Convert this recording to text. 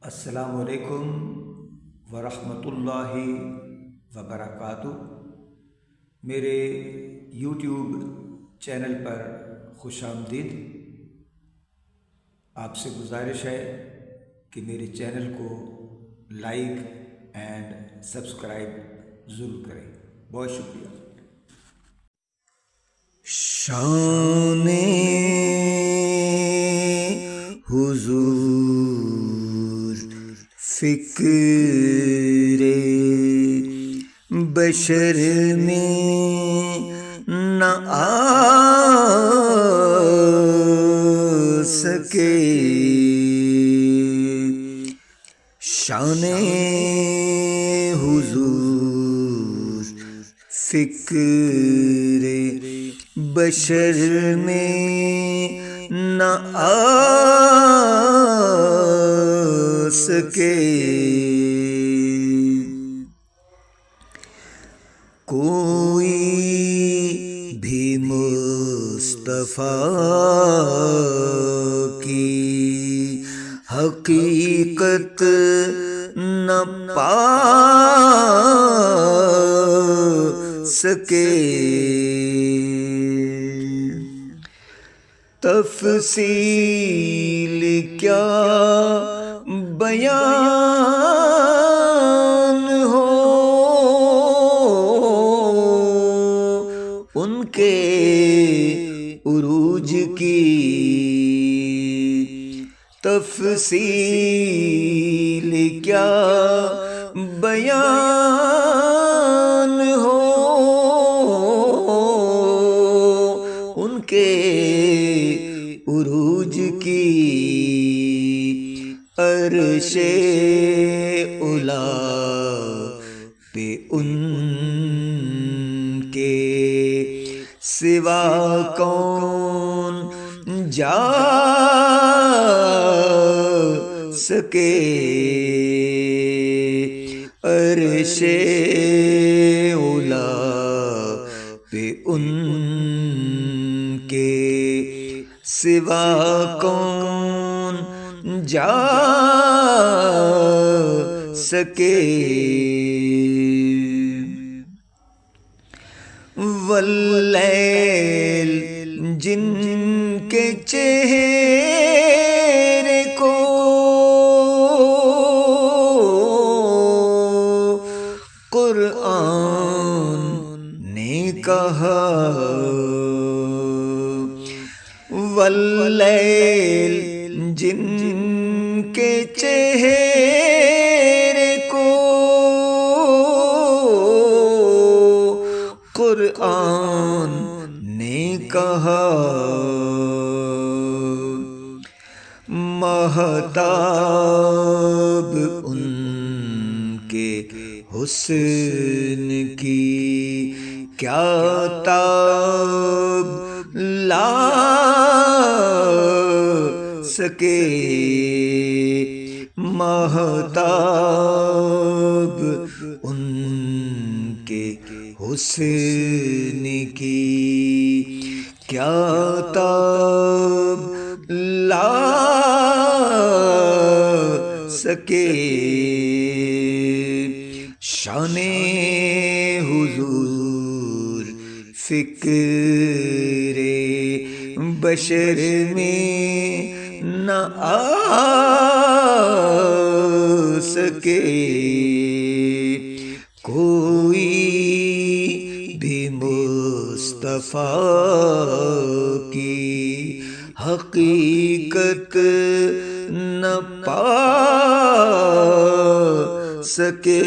السلام علیکم ورحمۃ اللہ وبرکاتہ۔ میرے یوٹیوب چینل پر خوش آمدید۔ آپ سے گزارش ہے کہ میرے چینل کو لائک اینڈ سبسکرائب ضرور کریں۔ بہت شکریہ۔ شان حضور فکر بشر میں نہ آ سکے، شان حضور فکر بشر میں نہ آ سکے، کوئی بھی مصطفیٰ کی حقیقت نہ پا سکے، تفصیل کیا بیان ہو ان کے عروج کی، تفصیل کیا بیان ہو ان کے عروج کی، عرش اولا پہ ان کے سوا کون جا سکے، عرش اولا پہ ان کے سوا کون جا سکے، واللیل جن کے چہرے کو قرآن نے کہا، واللیل جن کے چہرے کو قرآن نے کہا، مہتاب ان کے حسن کی کیا تاب لا سکے، مہتاب ان کے حسن کی کیا تاب لا سکے، شان حضور فکر بشر میں نہ آ سکے، کوئی بھی مصطفیٰ کی حقیقت نہ پا سکے۔